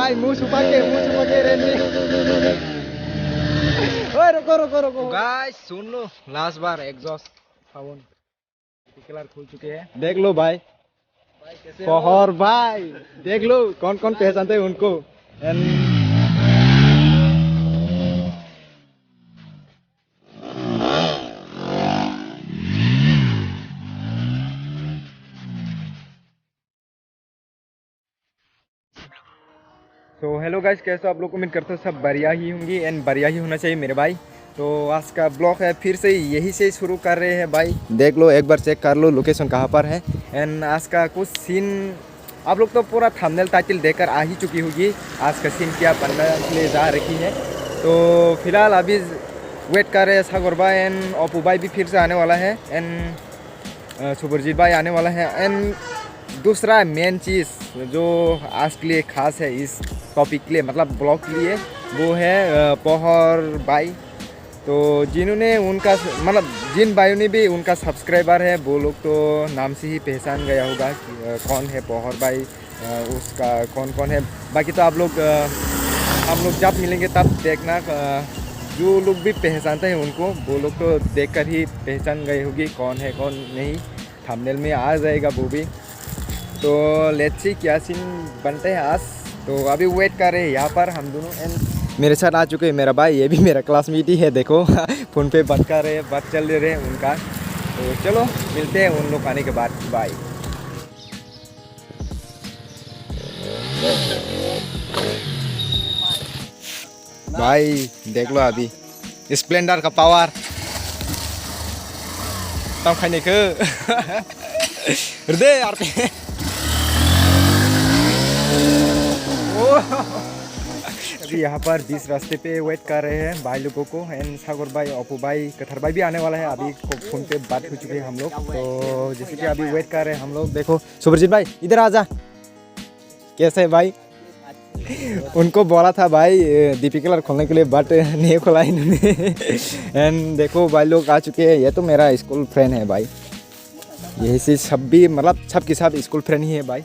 भाई मुंह छुपा के रहने। ओए रुको गाइस, सुन लो लास्ट बार एग्जॉस्ट साउंड किलर खुल चुके हैं। देख लो भाई पहर भाई, देख लो कौन कौन पहचानते हैं उनको। तो हेलो गाइस, कैसे आप लोग, उम्मीद करते हो सब बढ़िया ही होंगी एंड बढ़िया ही होना चाहिए मेरे भाई। तो आज का ब्लॉग है फिर से यही से शुरू कर रहे हैं भाई। देख लो एक बार चेक कर लो लोकेशन कहाँ पर है। एंड आज का कुछ सीन आप लोग तो पूरा थंबनेल टाइटल देकर आ ही चुकी होगी। आज का सीन क्या बनने के लिए जा रही है। तो फिलहाल अभी वेट कर रहे हैं सागर भाई एंड अपू भाई भी फिर से आने वाला है एंड सुपरजीत भाई आने वाला है। एंड दूसरा मेन चीज़ जो आज के लिए ख़ास है इस टॉपिक के लिए, मतलब ब्लॉग के लिए, वो है पहर भाई। तो जिन्होंने उनका मतलब जिन भाइयों ने भी उनका सब्सक्राइबर है वो लोग तो नाम से ही पहचान गया होगा कि कौन है पहर भाई, उसका कौन कौन है। बाकी तो आप लोग हम लोग जब मिलेंगे तब देखना, जो लोग भी पहचानते हैं उनको वो लोग तो देखकर ही पहचान गए होगी कौन है कौन नहीं। थंबनेल में आ जाएगा वो भी। तो लेट्स सी क्या सीन बनते हैं आज। तो अभी वेट कर रहे हैं यहाँ पर हम दोनों। एंड मेरे साथ आ चुके हैं मेरा भाई, ये भी मेरा क्लासमेट ही है। देखो फ़ोन पे बात कर रहे हैं, बात चल रहे हैं उनका। तो चलो मिलते हैं उन लोग आने के बाद। बाय भाई। देख लो अभी स्प्लेंडर का पावर तब खाने के हृदय यार अभी यहाँ पर बीच रास्ते पे वेट कर रहे हैं भाई लोगों को। एंड सागर भाई, अपू भाई, कथर भाई भी आने वाला है। अभी फोन पे बात हो चुकी है हम लोग। तो जैसे कि अभी वेट कर रहे हैं हम लोग। देखो सुपरजीत भाई इधर आ जा। कैसे है भाई? उनको बोला था भाई दीपी कलर खोलने के लिए, बट नहीं खोला इन्होंने। एंड देखो भाई लोग आ चुके हैं। ये तो मेरा स्कूल फ्रेंड है भाई, यही से सब भी मतलब सब के सब स्कूल फ्रेंड ही है भाई।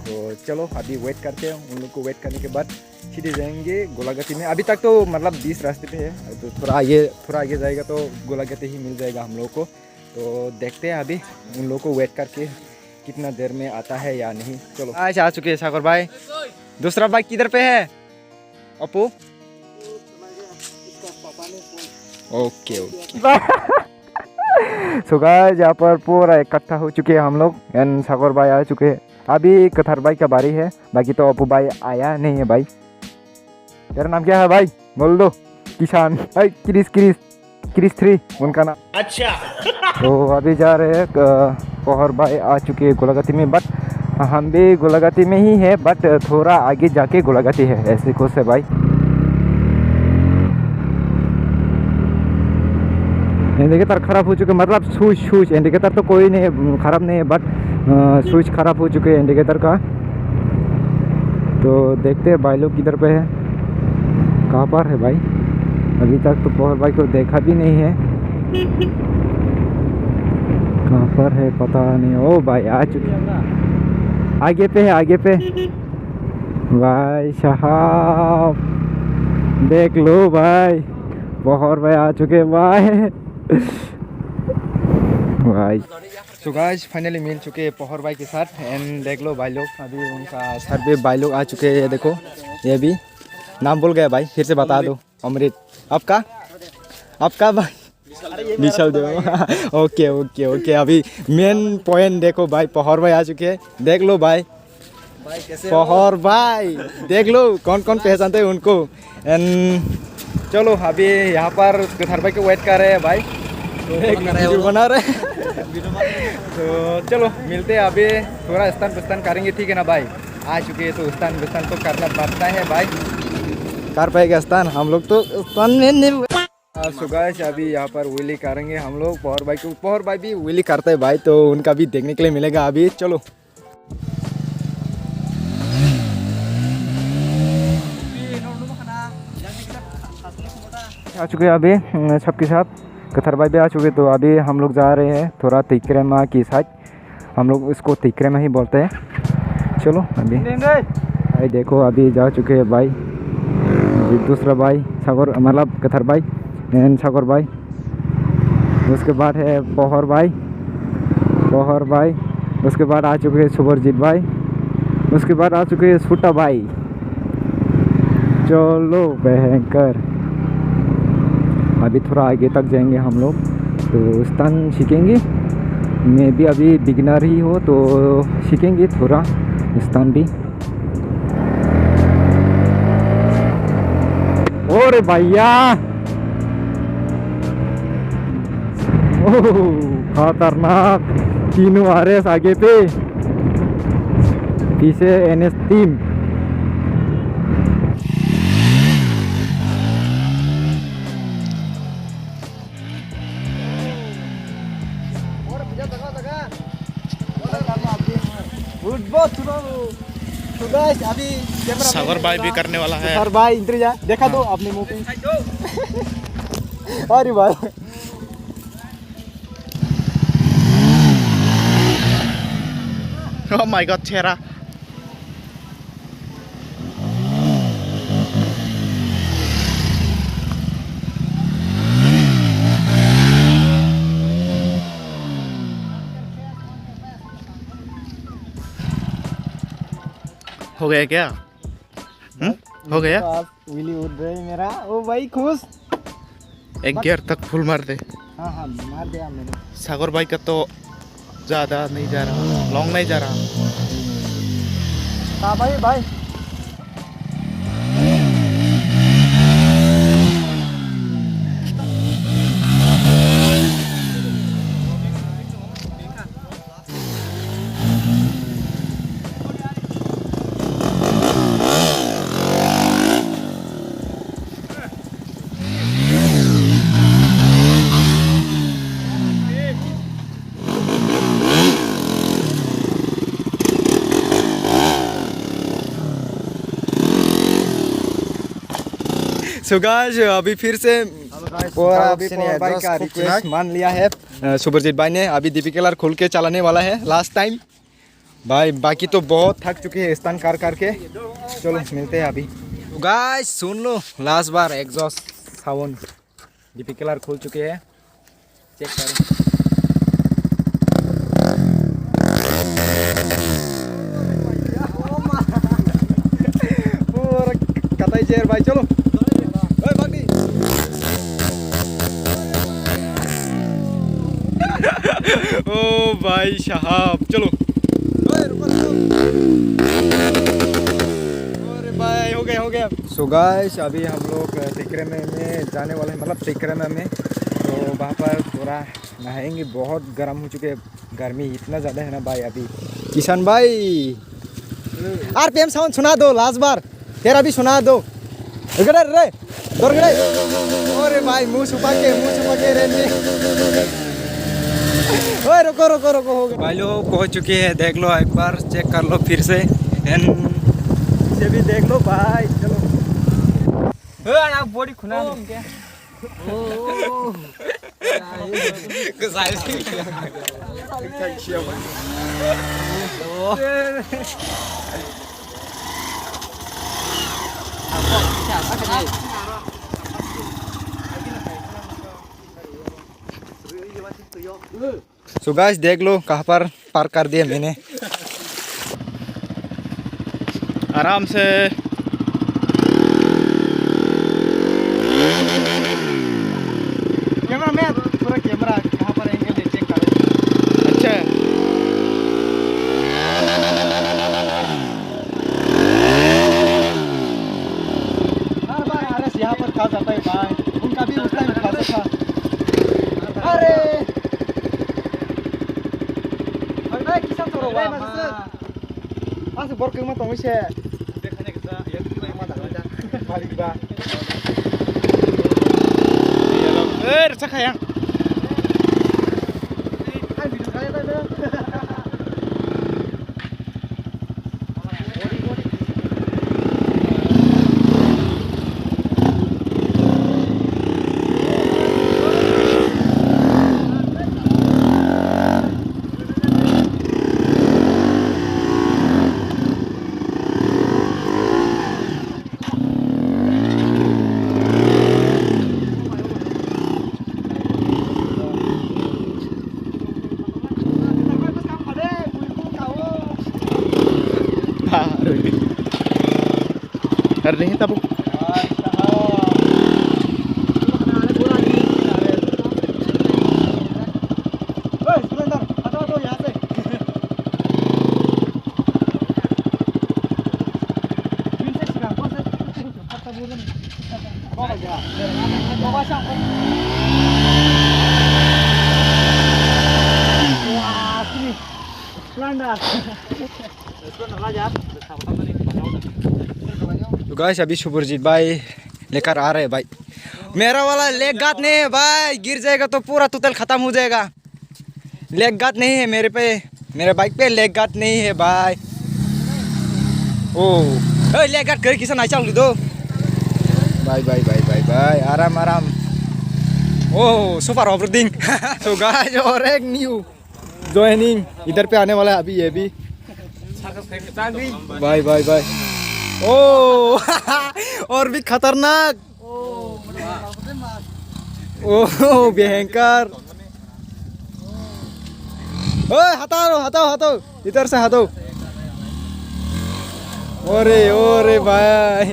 तो चलो अभी वेट करते हैं। उन लोग को वेट करने के बाद सीधे जाएंगे गोलागति में। अभी तक तो मतलब 20 रास्ते पे है, तो थोड़ा आगे जाएगा तो गोलागति ही मिल जाएगा हम लोग को। तो देखते हैं अभी उन लोग को वेट करके कितना देर में आता है या नहीं। चलो आज आ चुके हैं सागर भाई। दूसरा बाइक किधर पे है अपू? ओके सो गाइस यहाँ पर पूरा इकट्ठा हो चुके हैं हम लोग। एंड सागर भाई आ चुके हैं। अभी कथर भाई का बारी है, बाकी तो अपू भाई आया नहीं है भाई। तेरा नाम क्या है भाई? बोल दो। किसान भाई, क्रिस 3 उनका नाम। अच्छा तो अभी जा रहे हैं। पहर भाई आ चुके हैं गोलागति में, बट हम भी गोलागति में ही है, बट थोड़ा आगे जाके गोलागति है। ऐसे कुछ है भाई। इंडिकेटर खराब हो चुके, मतलब स्विच इंडिकेटर तो कोई नहीं खराब नहीं है, बट स्विच खराब हो चुके हैं इंडिकेटर का। तो देखते हैं भाई लोग किधर पे है, कहाँ पर है भाई। अभी तक तो पहर भाई को देखा भी नहीं है, कहाँ पर है पता नहीं। ओ भाई आ चुके हैं, आगे पे है, आगे पे भाई साहब। देख लो भाई पहर भाई आ चुके भाई। भाई तो गाइस फाइनली मिल चुके हैं पहर भाई के साथ। एंड देख लो भाई लोग अभी उनका सर पे भाई लोग आ चुके हैं। देखो ये भी नाम बोल गया भाई, फिर से बता दो। अमृत आपका भाई विशाल देव। ओके अभी मेन पॉइंट देखो भाई, पहर भाई आ चुके हैं। देख लो भाई पहर भाई, देख लो कौन कौन पहचानते हैं उनको। एंड चलो अभी यहाँ पर कथर भाई को वेट कर रहे हैं भाई। वीडियो बना रहे हैं। तो चलो मिलते हैं अभी। थोड़ा स्टन करेंगे, ठीक है ना भाई? आ चुके हैं तो स्टन तो करना पड़ता है भाई। कर पाएगा स्टन, हम लोग तो स्टन में नहीं। सो गाइस अभी यहाँ पर व्हीली करेंगे हम लोग पहर भाई को। पहर भाई भी व्हीली करते हैं भाई, तो उनका भी देखने के लिए मिलेगा अभी। चलो आ चुके हैं अभी सबके साथ। कथर भाई भी आ चुके, तो अभी हम लोग जा रहे हैं थोड़ा तिक्रेमा की साइड। हम लोग इसको तिक्रेमा ही बोलते हैं। चलो अभी भाई देखो अभी जा चुके हैं भाई, दूसरा भाई सागर मतलब कथर भाई एंड सागर भाई। उसके बाद है पौहर भाई। उसके बाद आ चुके हैं सुबरजीत भाई। उसके बाद आ चुके हैं छोटा भाई। चलो भयंकर, अभी थोड़ा आगे तक जाएंगे हम लोग तो स्टन सीखेंगे। मैं भी अभी बिगिनर ही हो तो सीखेंगे थोड़ा स्टन भी। और भैया ओह खतरनाक, तीनों आ रहे आगे पे, पीछे NS टीम। अभी सागर भाई भी करने वाला है। सर भाई इंतजार देखा तो आपने मुंह पे। अरे भाई Oh my god, Chera. हो गया क्या? हो गया? आप विली उड़ रहे मेरा। ओ भाई खुश। एक गियर तक फुल मार दे। हाँ हाँ मार दिया मैंने। सागर भाई का तो ज़्यादा नहीं जा रहा, लॉन्ग नहीं जा रहा। हाँ भाई सो गाइस अभी फिर से भाई का रिक्वेस्ट मान लिया है सुबरजीत भाई ने। अभी दीपिका खोल के चलाने वाला है लास्ट टाइम भाई। बाकी तो बहुत थक चुके हैं स्तन कार करके। चलो मिलते हैं अभी। गाइस सुन लो लास्ट बार एग्जॉस्ट साउंड दीपिका खोल चुके हैं, चेक करो। कतई चेयर भाई चलो ओ भाई साहब चलो। अरे भाई हो गया। सो गाइस अभी हम लोग टिकरे में जाने वाले हैं, मतलब टिकरे में हमें तो वहाँ पर थोड़ा नहाएंगे। बहुत गर्म हो चुके, गर्मी इतना ज़्यादा है ना भाई। अभी किशन भाई RPM साउंड सुना दो लास्ट बार, फिर अभी सुना दो। रे अरे भाई मुँह छुपा के रहने। ओए रुको हो गया भाई। लोग पहुंच चुके हैं, देख लो एक बार चेक कर लो फिर से एंड ये भी देख लो भाई। चलो आप बॉडी खुना क्या सो गाइस देख लो कहाँ पर पार्क कर दिया मैंने। आराम से कैमरा में पूरा कैमरा कहाँ पर एंगल चेक करो। अच्छा हर बार RS यहाँ पर खा जाता है भाई, उनका भी उस टाइम खाता था। अरे किसान थोड़ा masuk working mah tong wis ya. Dekanya kita ya itu mah aja. Balik ba. Iya dong. Cak sayang. Kan video saya tadi. कर रहे हैं तब तो गाइस अभी शुभरजीत भाई लेकर आ रहे हैं भाई। मेरा वाला लेग गात नहीं है भाई, गिर जाएगा तो पूरा तुतल खत्म हो जाएगा। लेग गात नहीं है मेरे पे, मेरे बाइक पे लेग गात नहीं है भाई। ओ लेग गात कर किसान आइसा दो bye bye bye bye bye, आराम आराम। ओह सुपर ओवरथिंग। तो गाइस और एक न्यू ज्वाइनिंग इधर पे आने वाला है अभी, ये भी बाय बाय बाय। ओ और भी खतरनाक, ओ भयंकर। ओए हटाओ हटाओ हटाओ, इधर से हटाओ। ओरे ओरे भाई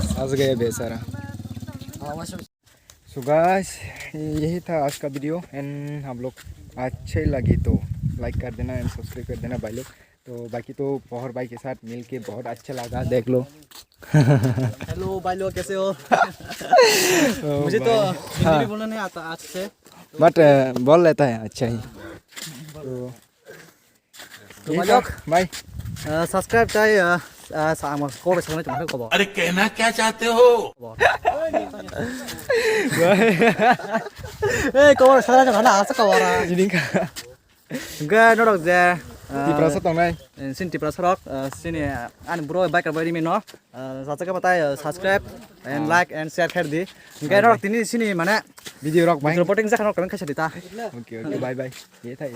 फंस गए बेचारा। सो गाइस यही था आज का वीडियो एंड हम लोग अच्छे लगी तो लाइक कर देना एंड सब्सक्राइब कर देना भाई लोग। तो बाकी तो पौहर भाई के साथ मिल के बहुत अच्छा लगा, देख लो। हेलो भाई लोग, कैसे हो? मुझे तो हिंदी भी बोलना नहीं आता आज से, बट बोल लेता है अच्छा ही। तो भाई लोग भाई सब्सक्राइब चाहिए को भी समझ में को। अरे कहना क्या चाहते हो ए को सारा जो ना आसा को रा जिनिका गे नो डक जे ती prasa tong nai sin tipra sarok sini an bro baik ka bari mino saja ka patai subscribe and like and share कर दी गे no tini sini mana video rock भाई। reporting जा kan कैसे देता। Okay okay bye bye, ये था ये।